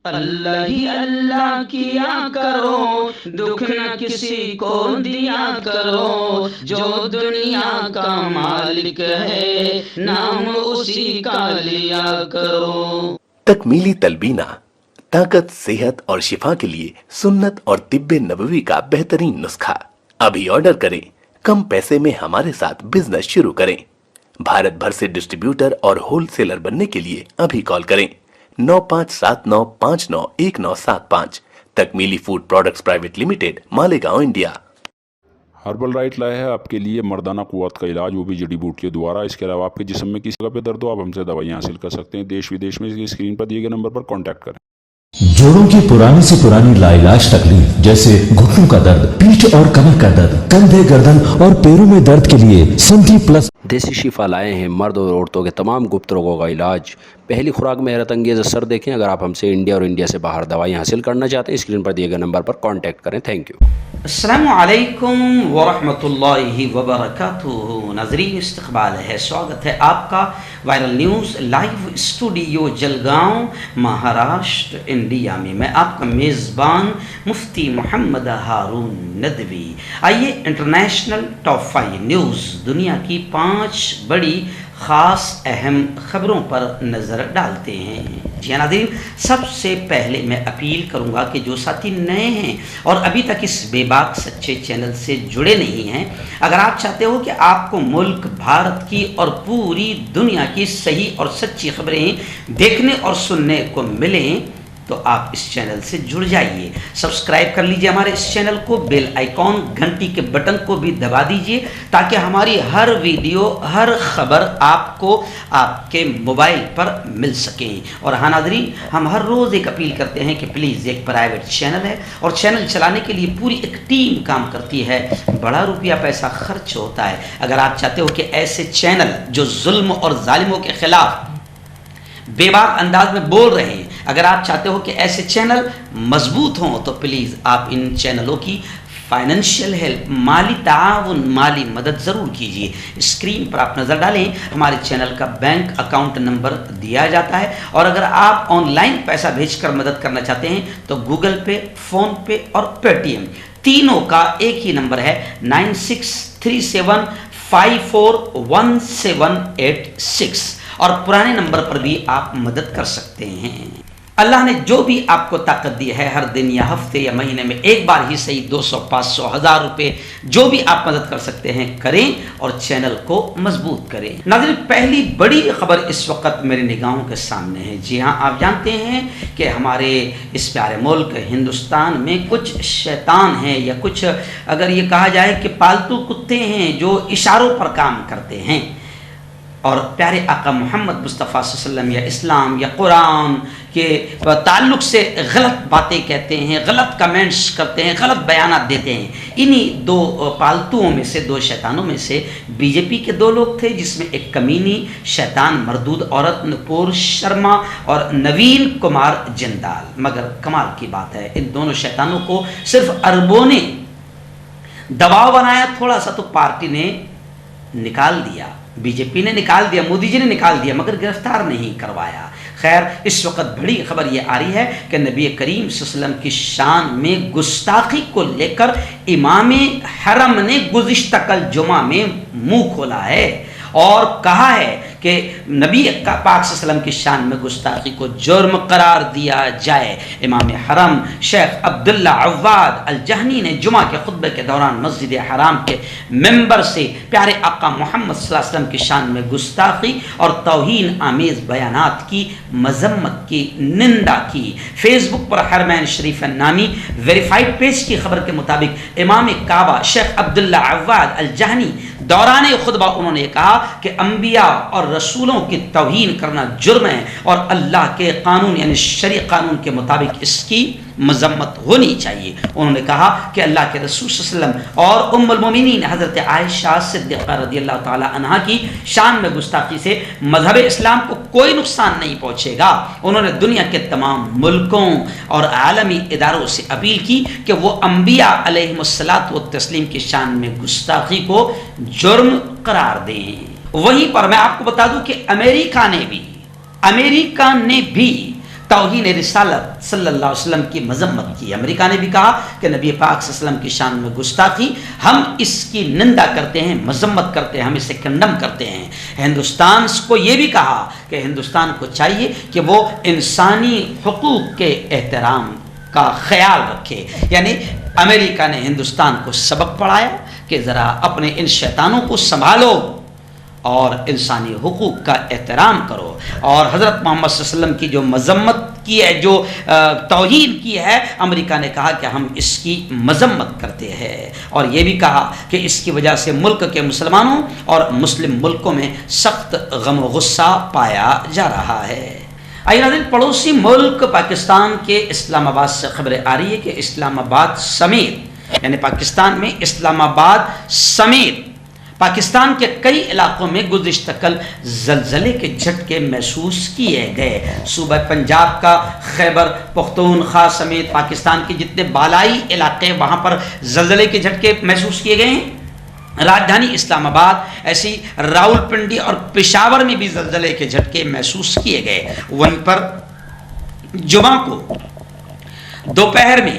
اللہ ہی اللہ کیا کرو، دکھ نہ کسی کو دیا کرو، جو دنیا کا مالک ہے نام اسی کا لیا کرو۔ تکمیلی تلبینہ طاقت، صحت اور شفا کے لیے سنت اور طب نبوی کا بہترین نسخہ۔ ابھی آرڈر کریں، کم پیسے میں ہمارے ساتھ بزنس شروع کریں۔ بھارت بھر سے ڈسٹریبیوٹر اور ہول سیلر بننے کے لیے ابھی کال کریں 9579591975۔ Takmeeli food products private limited, Malegaon, India. Herbal right لائے ہے آپ کے لیے مردانہ قوت کا علاج، وہ بھی جڑی بوٹیوں دوارا۔ اس کے علاوہ آپ کے جسم میں کسی جگہ پہ درد ہو، آپ ہم سے دوائیاں حاصل کر سکتے ہیں دیش ودیش میں۔ اسکرین پر دیے گئے نمبر پر کانٹیکٹ کریں۔ جوڑوں کی پرانی سے پرانی لاعلاج تکلیف جیسے گھٹنوں کا درد، پیٹھ اور کمر کا درد، کندھے، گردن اور پیروں میں درد کے لیے سنٹی پلس دیسی شفا لائے ہیں مرد اور عورتوں کے تمام گپت روگوں کا علاج۔ پہلی خوراک میں حیرت انگیز اثر دیکھیں۔ اگر آپ ہم سے انڈیا اور انڈیا سے باہر دوائیں حاصل کرنا چاہتے ہیں، اسکرین پر دیے گئے نمبر پر کانٹیکٹ کریں۔ Thank you. السلام علیکم ورحمۃ اللہ وبرکاتہ۔ ناظرین، استقبال ہے، سواگت ہے آپ کا viral news live studio Jalgaon, Maharashtra, India میں۔ میں آپ کا میزبان مفتی محمد ہارون ندوی۔ آئیے انٹرنیشنل ٹاپ 5 نیوز، دنیا کی 5 بڑی خاص اہم خبروں پر نظر ڈالتے ہیں۔ جی ناظرین، سب سے پہلے میں اپیل کروں گا کہ جو ساتھی نئے ہیں اور ابھی تک اس بے باک سچے چینل سے جڑے نہیں ہیں، اگر آپ چاہتے ہو کہ آپ کو ملک بھارت کی اور پوری دنیا کی صحیح اور سچی خبریں دیکھنے اور سننے کو ملیں تو آپ اس چینل سے جڑ جائیے۔ سبسکرائب کر لیجئے ہمارے اس چینل کو، بیل آئیکن گھنٹی کے بٹن کو بھی دبا دیجئے تاکہ ہماری ہر ویڈیو، ہر خبر آپ کو آپ کے موبائل پر مل سکیں۔ اور ہاں ناظرین، ہم ہر روز ایک اپیل کرتے ہیں کہ پلیز، ایک پرائیویٹ چینل ہے اور چینل چلانے کے لیے پوری ایک ٹیم کام کرتی ہے، بڑا روپیہ پیسہ خرچ ہوتا ہے۔ اگر آپ چاہتے ہو کہ ایسے چینل جو ظلم اور ظالموں کے خلاف بے باک انداز میں بول رہے ہیں، اگر آپ چاہتے ہو کہ ایسے چینل مضبوط ہوں تو پلیز آپ ان چینلوں کی فائنینشیل ہیلپ، مالی تعاون، مالی مدد ضرور کیجیے۔ اسکرین پر آپ نظر ڈالیں، ہمارے چینل کا بینک اکاؤنٹ نمبر دیا جاتا ہے، اور اگر آپ آن لائن پیسہ بھیج کر مدد کرنا چاہتے ہیں تو گوگل پے، فون پے اور پے ٹی ایم تینوں کا ایک ہی نمبر ہے 9637541786، اور پرانے نمبر پر بھی آپ مدد کر سکتے ہیں۔ اللہ نے جو بھی آپ کو طاقت دی ہے، ہر دن یا ہفتے یا مہینے میں ایک بار ہی صحیح 200، 500، 1000 روپے، جو بھی آپ مدد کر سکتے ہیں کریں اور چینل کو مضبوط کریں۔ ناظرین، پہلی بڑی خبر اس وقت میری نگاہوں کے سامنے ہے۔ جی ہاں، آپ جانتے ہیں کہ ہمارے اس پیارے ملک ہندوستان میں کچھ شیطان ہیں، یا کچھ اگر یہ کہا جائے کہ پالتو کتے ہیں جو اشاروں پر کام کرتے ہیں، اور پیارے آقا محمد مصطفیٰ صلی اللہ علیہ وسلم یا اسلام یا قرآن کے تعلق سے غلط باتیں کہتے ہیں، غلط کمنٹس کرتے ہیں، غلط بیانات دیتے ہیں۔ انہی 2 پالتوؤں میں سے، 2 شیطانوں میں سے بی جے پی کے 2 لوگ تھے، جس میں ایک کمینی شیطان مردود عورت نپور شرما اور نوین کمار جندال۔ مگر کمال کی بات ہے، ان دونوں شیطانوں کو صرف اربوں نے دباؤ بنایا، تھوڑا سا تو پارٹی نے نکال دیا، بی جے پی نے نکال دیا، مودی جی نے نکال دیا، مگر گرفتار نہیں کروایا۔ خیر، اس وقت بڑی خبر یہ آ رہی ہے کہ نبی کریم صلی اللہ علیہ وسلم کی شان میں گستاخی کو لے کر امام حرم نے گزشتہ کل جمعہ میں منہ کھولا ہے اور کہا ہے کہ نبی پاک صلی اللہ علیہ وسلم کی شان میں گستاخی کو جرم قرار دیا جائے۔ امام حرم شیخ عبداللہ عواد الجہنی نے جمعہ کے خطبے کے دوران مسجد حرام کے ممبر سے پیارے آقا محمد صلی اللہ علیہ وسلم کی شان میں گستاخی اور توہین آمیز بیانات کی مذمت کی، نندا کی۔ فیس بک پر حرمین شریف نامی ویریفائڈ پیج کی خبر کے مطابق امام کعبہ شیخ عبداللہ عواد الجہنی دوران خطبہ انہوں نے کہا کہ انبیاء اور رسولوں کی توہین کرنا جرم ہے، اور اللہ کے قانون یعنی شرعی قانون کے مطابق اس کی مذمت ہونی چاہیے۔ انہوں نے کہا کہ اللہ کے رسول صلی اللہ علیہ وسلم اور ام المومنین حضرت عائشہ صدیقہ رضی اللہ تعالی عنہا کی شان میں گستاخی سے مذہب اسلام کو کوئی نقصان نہیں پہنچے گا۔ انہوں نے دنیا کے تمام ملکوں اور عالمی اداروں سے اپیل کی کہ وہ انبیاء علیہم الصلاۃ والتسلیم کی شان میں گستاخی کو جرم قرار دیں۔ وہیں پر میں آپ کو بتا دوں کہ امریکہ نے بھی توہین رسالت صلی اللہ علیہ وسلم کی مذمت کی. امریکہ نے بھی کہا کہ نبی پاک صلی اللہ علیہ وسلم کی شان میں گستاخی، ہم اس کی نندا کرتے ہیں، مذمت کرتے ہیں، ہم اسے کنڈم کرتے ہیں. ہندوستان کو یہ بھی کہا کہ ہندوستان کو چاہیے کہ وہ انسانی حقوق کے احترام کا خیال رکھے. یعنی امریکہ نے ہندوستان کو سبق پڑھایا کہ ذرا اپنے ان شیطانوں کو سنبھالو اور انسانی حقوق کا احترام کرو. اور حضرت محمد صلی اللہ علیہ وسلم کی جو مذمت کی ہے، جو توہین کی ہے، امریکہ نے کہا کہ ہم اس کی مذمت کرتے ہیں، اور یہ بھی کہا کہ اس کی وجہ سے ملک کے مسلمانوں اور مسلم ملکوں میں سخت غم و غصہ پایا جا رہا ہے. آئیے ناظرین، پڑوسی ملک پاکستان کے اسلام آباد سے خبریں آ رہی ہے کہ اسلام آباد سمیت، یعنی پاکستان میں اسلام آباد سمیت پاکستان کے کئی علاقوں میں گزشتہ کل زلزلے کے جھٹکے محسوس کیے گئے. صوبہ پنجاب کا خیبر پختونخوا سمیت پاکستان کے جتنے بالائی علاقے وہاں پر زلزلے کے جھٹکے محسوس کیے گئے ہیں. راجدھانی اسلام آباد، ایسی راولپنڈی اور پشاور میں بھی زلزلے کے جھٹکے محسوس کیے گئے. وہیں پر جمعہ کو دوپہر میں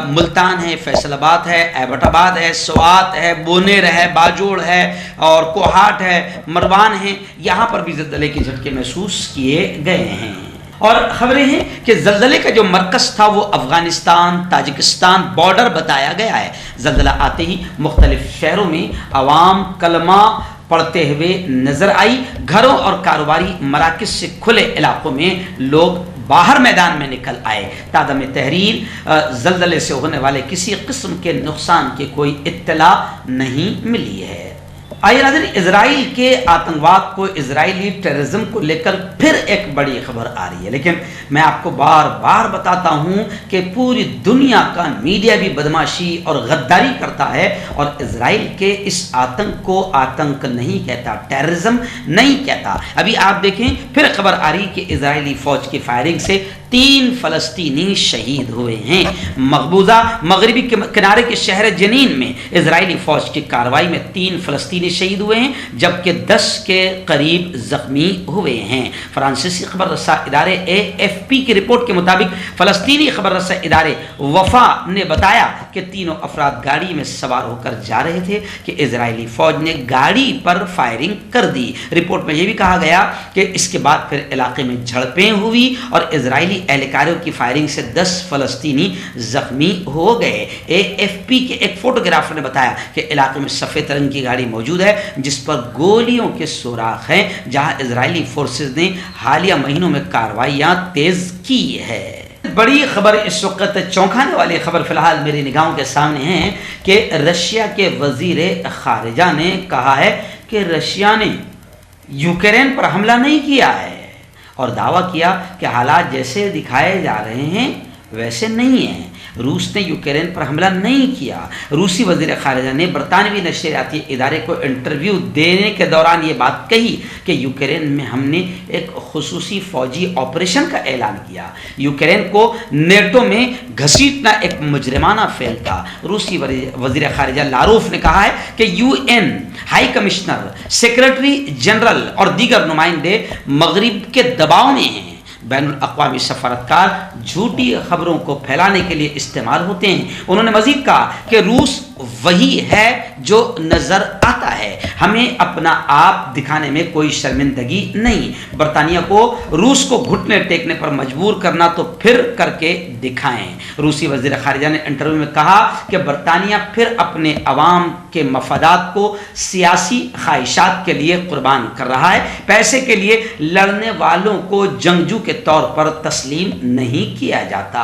ملتان ہے، فیصل آباد ہے، ایبٹ آباد ہے، سوات ہے، بونیر ہے، باجوڑ ہے اور کوہاٹ ہے، مروان ہے، یہاں پر بھی زلزلے کے جھٹکے محسوس کیے گئے ہیں. اور خبریں ہیں کہ زلزلے کا جو مرکز تھا وہ افغانستان تاجکستان بارڈر بتایا گیا ہے. زلزلہ آتے ہی مختلف شہروں میں عوام کلمہ پڑھتے ہوئے نظر آئی. گھروں اور کاروباری مراکز سے کھلے علاقوں میں لوگ باہر میدان میں نکل آئے. تادم تحریر زلزلے سے ہونے والے کسی قسم کے نقصان کی کوئی اطلاع نہیں ملی ہے. آئیے ناظرین، اسرائیل کے آتنکواد کو، اسرائیلی ٹیررزم کو لے کر پھر ایک بڑی خبر آ رہی ہے. لیکن میں آپ کو بار بار بتاتا ہوں کہ پوری دنیا کا میڈیا بھی بدماشی اور غداری کرتا ہے، اور اسرائیل کے اس آتنک کو آتنک نہیں کہتا، ٹیررزم نہیں کہتا. ابھی آپ دیکھیں پھر خبر آ رہی کہ اسرائیلی فوج کی فائرنگ سے 3 فلسطینی شہید ہوئے ہیں. مقبوضہ مغربی کنارے کے شہر جنین میں اسرائیلی فوج کی کارروائی میں 3 فلسطینی شہید ہوئے ہیں، جبکہ 10 کے قریب زخمی ہوئے ہیں. فرانسیسی خبر رساں ادارے AFP کی رپورٹ کے مطابق فلسطینی خبر رساں ادارے وفا نے بتایا کہ تینوں افراد گاڑی میں سوار ہو کر جا رہے تھے کہ اسرائیلی فوج نے گاڑی پر فائرنگ کر دی. رپورٹ میں یہ بھی کہا گیا کہ اس کے بعد پھر علاقے میں جھڑپیں ہوئی اور اسرائیلی اہلکاروں کی فائرنگ سے 10 فلسطینی زخمی ہو گئے. AFP کے ایک فوٹوگرافر نے بتایا کہ علاقے میں سفید رنگ کی گاڑی موجود ہے جس پر گولیوں کے سوراخ ہیں، جہاں اسرائیلی فورسز نے حالیہ مہینوں میں کارروائیاں تیز کی ہے. بڑی خبر اس وقت، چونکانے والی خبر فی الحال میری نگاہوں کے سامنے ہے کہ رشیا کے وزیر خارجہ نے کہا ہے کہ رشیا نے یوکرین پر حملہ نہیں کیا ہے، اور دعویٰ کیا کہ حالات جیسے دکھائے جا رہے ہیں ویسے نہیں ہیں. روس نے یوکرین پر حملہ نہیں کیا. روسی وزیر خارجہ نے برطانوی نشریاتی ادارے کو انٹرویو دینے کے دوران یہ بات کہی کہ یوکرین میں ہم نے ایک خصوصی فوجی آپریشن کا اعلان کیا. یوکرین کو نیٹو میں گھسیٹنا ایک مجرمانہ فعل تھا. روسی وزیر خارجہ لاروف نے کہا ہے کہ UN high commissioner, secretary general اور دیگر نمائندے مغرب کے دباؤ میں ہیں. بین الاقوامی سفارتکار جھوٹی خبروں کو پھیلانے کے لیے استعمال ہوتے ہیں. انہوں نے مزید کہا کہ روس وہی ہے جو نظر آتا ہے، ہمیں اپنا آپ دکھانے میں کوئی شرمندگی نہیں. برطانیہ کو روس کو گھٹنے ٹیکنے پر مجبور کرنا تو پھر کر کے دکھائیں. روسی وزیر خارجہ نے انٹرویو میں کہا کہ برطانیہ پھر اپنے عوام کے مفادات کو سیاسی خواہشات کے لیے قربان کر رہا ہے. پیسے کے لیے لڑنے والوں کو جنگجو کے طور پر تسلیم نہیں کیا جاتا.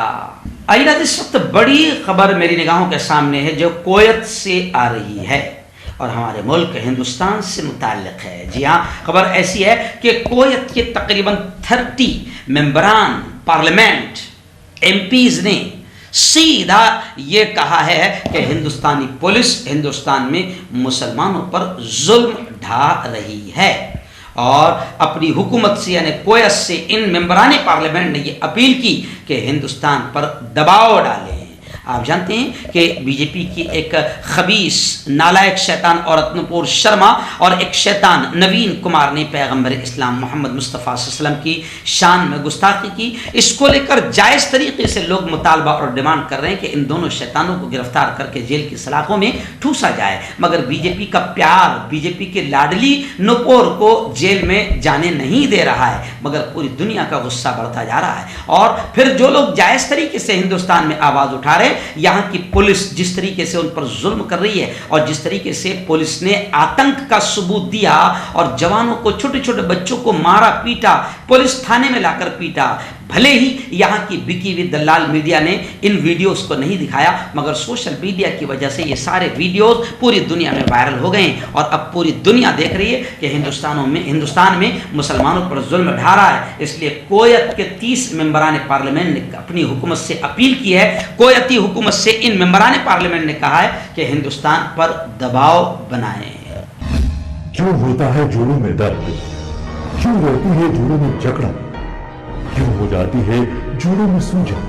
آئیے اس وقت بڑی خبر میری نگاہوں کے سامنے ہے جو کویت سے آ رہی ہے اور ہمارے ملک ہندوستان سے متعلق ہے. جی ہاں، خبر ایسی ہے کہ کویت کے تقریباً 30 ممبران پارلیمنٹ MPs نے سیدھا یہ کہا ہے کہ ہندوستانی پولیس ہندوستان میں مسلمانوں پر ظلم ڈھا رہی ہے، اور اپنی حکومت سے یعنی کویت سے ان ممبران پارلیمنٹ نے یہ اپیل کی کہ ہندوستان پر دباؤ ڈالیں. آپ جانتے ہیں کہ بی جے پی کی ایک خبیث نالائق شیطان عورت نپور شرما اور ایک شیطان نوین کمار نے پیغمبر اسلام محمد مصطفیٰ صلی اللہ علیہ وسلم کی شان میں گستاخی کی. اس کو لے کر جائز طریقے سے لوگ مطالبہ اور ڈیمانڈ کر رہے ہیں کہ ان دونوں شیطانوں کو گرفتار کر کے جیل کی سلاخوں میں ٹھوسا جائے. مگر بی جے پی کا پیار بی جے پی کے لاڈلی نپور کو جیل میں جانے نہیں دے رہا ہے، مگر پوری دنیا کا غصہ بڑھتا جا رہا ہے. اور پھر جو لوگ جائز طریقے سے ہندوستان میں آواز اٹھا رہے ہیں، یہاں کی پولیس جس طریقے سے ان پر ظلم کر رہی ہے اور جس طریقے سے پولیس نے آتنک کا ثبوت دیا اور جوانوں کو، چھوٹے چھوٹے بچوں کو مارا پیٹا، پولیس تھانے میں لا کر پیٹا. بھلے ہی یہاں کی بکی ہوئی دلال میڈیا نے ان ویڈیوز کو نہیں دکھایا، مگر سوشل میڈیا کی وجہ سے یہ سارے ویڈیوز پوری دنیا میں وائرل ہو گئے ہیں اور اب پوری دنیا دیکھ رہی ہے کہ ہندوستان میں مسلمانوں پر ظلم ڈھا رہا ہے. اس لیے کویت کے 30 ممبران پارلیمنٹ نے اپنی حکومت سے اپیل کی ہے، کویتی حکومت سے ان ممبران پارلیمنٹ نے کہا ہے کہ ہندوستان پر دباؤ بنائیں. کیوں ہوتا ہے جوڑوں میں درد، کیوں رہتی ہے جوڑوں میں جکڑن، کیوں ہو جاتی ہے جوڑوں میں سوجن،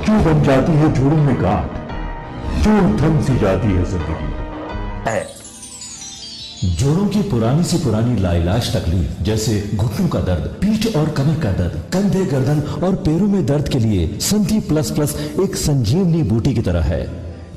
کیوں بن جاتی ہے جوڑوں میں گاٹھ، کیوں تھم سی جاتی ہے زندگی. جوڑوں کی پرانی سی پرانی لاعلاج تکلیف جیسے گھٹنوں کا درد، پیٹھ اور کمر کا درد، کندھے گردن اور پیروں میں درد کے لیے سنتھی پلس پلس ایک سنجیونی بوٹی کی طرح ہے،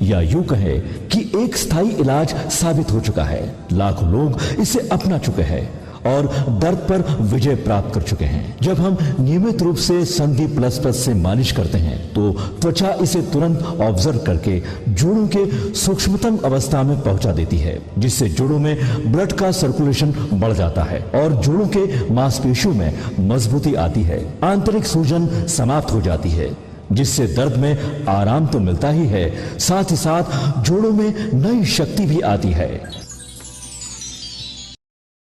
یا یوں کہے کہ ایک ستھائی علاج ثابت ہو چکا ہے. لاکھوں لوگ اسے اپنا چکے ہیں اور درد پر وجے پراپت کر چکے ہیں. جب ہم نیمت روپ سے سندھی پلس پلس سے مالش کرتے ہیں تو توچا اسے ترنت آبزرو کر کے جوڑوں کے سوکشمتم اوستھا میں پہنچا دیتی ہے، جس سے جوڑوں میں بلڈ کا سرکولیشن بڑھ جاتا ہے اور جوڑوں کے ماس پیشیوں میں مضبوطی آتی ہے. آنترک سوجن سماپت ہو جاتی ہے، جس سے درد میں آرام تو ملتا ہی ہے، ساتھ ہی ساتھ جوڑوں میں نئی شکتی بھی آتی ہے.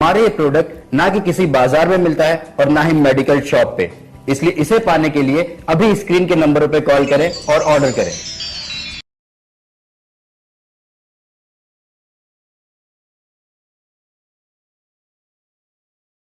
ہمارے یہ پروڈکٹ نہ کہ کسی بازار میں ملتا ہے اور نہ ہی میڈیکل شاپ پہ، اس لیے اسے پانے کے لیے ابھی اسکرین کے نمبروں پہ کال کریں اور آرڈر کریں.